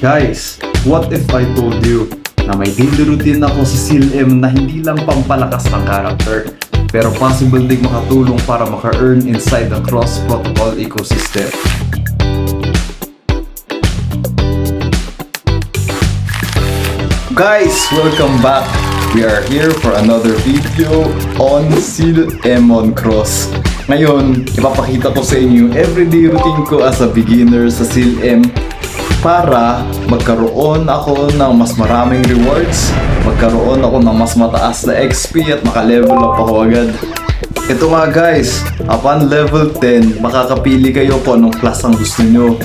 Guys, what if I told you na may daily routine ako sa CLM na hindi lang pampalakas ng character, pero possible ding makatulong para maka-earn inside the cross-protocol ecosystem. Guys, welcome back! We are here for another video on CLM on Cross. Ngayon, ipapakita ko sa inyo everyday routine ko as a beginner sa CLM para magkaroon ako ng mas maraming rewards, magkaroon ako ng mas mataas na XP at maka-level up ako agad. Ito nga guys, upon level 10, makakapili kayo kung anong class ang gusto nyo.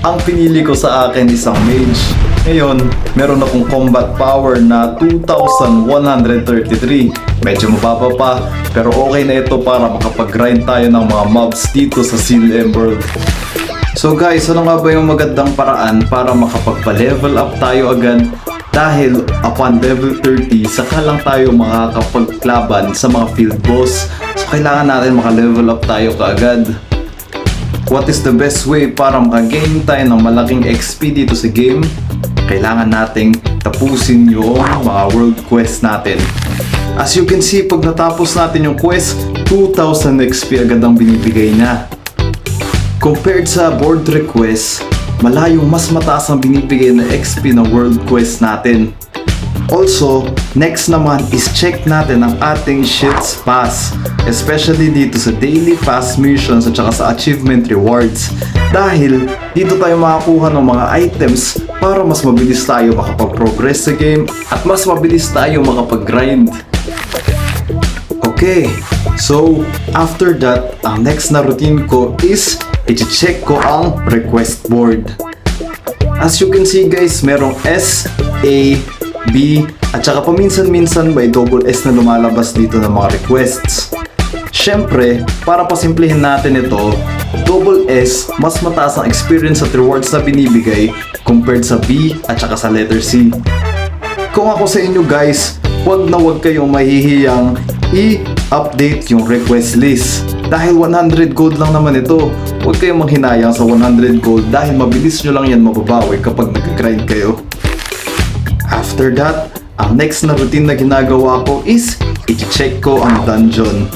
Ang pinili ko sa akin isang mage. Ngayon, meron akong combat power na 2,133. Medyo mababa pa, pero okay na ito para makapag-grind tayo ng mga mobs dito sa CLM World. So guys, ano nga ba yung magandang paraan para makapagpa-level up tayo agad? Dahil upon level 30, saka lang tayo makakapaglaban sa mga field boss. So kailangan natin maka-level up tayo kaagad. What is the best way para maka-gain tayo ng malaking XP dito sa game? Kailangan nating tapusin yung mga world quest natin. As you can see, pag natapos natin yung quest, 2,000 XP agad ang binibigay niya. Compared sa board request, malayong mas mataas ang binibigay na XP ng world quest natin. Also, next naman is check natin ang ating Shields Pass, especially dito sa daily pass missions at saka sa achievement rewards. Dahil dito tayo makakuha ng mga items para mas mabilis tayo makapag-progress sa game at mas mabilis tayo makapag-grind. Okay, so after that, ang next na routine ko is i-check ko ang request board. As you can see guys, merong S, A, B, at saka paminsan-minsan may double S na lumalabas dito ng mga requests. Syempre, para pasimplihin natin ito, double S, mas mataas ang experience at rewards na binibigay compared sa B at saka sa letter C. Kung ako sa inyo guys, wag na wag kayong mahihiyang i-update yung request list. Dahil 100 gold lang naman ito, huwag kayong manghinayang sa 100 gold dahil mabilis nyo lang yan mababawi kapag nag-grind kayo. After that, ang next na routine na ginagawa ko is i-check ko ang dungeon.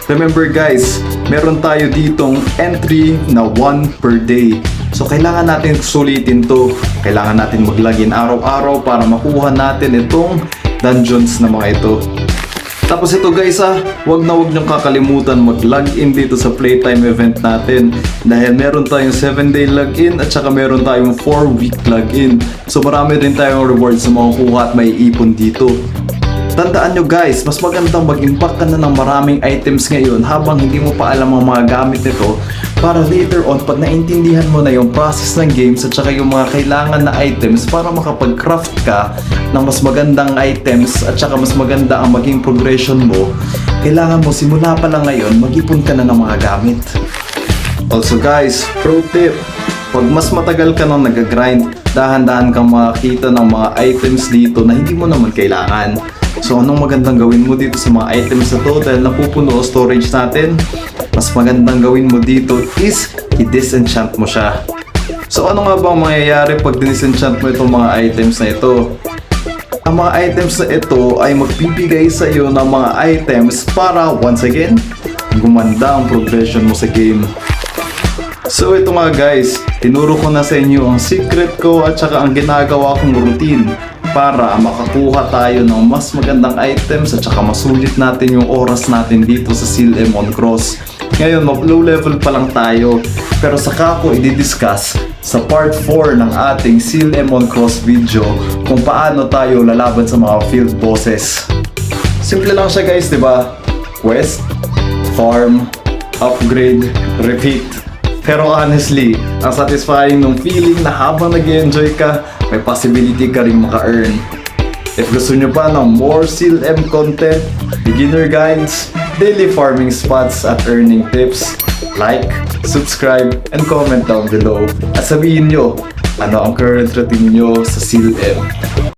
Remember guys, meron tayo ditong entry na 1 per day. So kailangan natin sulitin to. Kailangan natin mag-login araw-araw para makuha natin itong dungeons na mga ito. Tapos ito guys wag na wag niyong kakalimutan mag-login dito sa playtime event natin. Dahil meron tayong 7-day login at saka meron tayong 4-week login. So marami rin tayong rewards na makukuha at may ipon dito. Tandaan nyo guys, mas magandang mag-impact ka na ng maraming items ngayon habang hindi mo pa alam ang mga gamit nito para later on pag naintindihan mo na yung process ng games at saka yung mga kailangan na items para makapag-craft ka ng mas magandang items at saka mas maganda ang maging progression mo, kailangan mo simula pa lang ngayon mag-ipon ka na ng mga gamit. Also guys, pro tip, pag mas matagal ka nang nag-grind, dahan-dahan kang makakita ng mga items dito na hindi mo naman kailangan. So anong magandang gawin mo dito sa mga items na to dahil napupuno storage natin? Mas magandang gawin mo dito is i-disenchant mo siya. So ano nga bang mangyayari pag disenchant mo itong mga items na ito? Ang mga items na ito ay magbibigay sa iyo ng mga items para once again, gumanda ang progression mo sa game. So ito nga guys, tinuro ko na sa inyo ang secret ko at saka ang ginagawa kong routine para makakuha tayo ng mas magandang items at saka masulit natin yung oras natin dito sa CLM on Cross. Ngayon, low level pa lang tayo, pero saka ko i-discuss sa part 4 ng ating CLM on Cross video kung paano tayo lalaban sa mga field bosses. Simple lang siya guys, diba? Quest, farm, upgrade, repeat. Pero honestly, ang satisfying ng feeling na habang nag-enjoy ka, may possibility ka rin maka-earn. If gusto nyo pa ng more CLM content, beginner guides, daily farming spots at earning tips, like, subscribe, and comment down below. At sabihin nyo, ano ang current routine nyo sa CLM.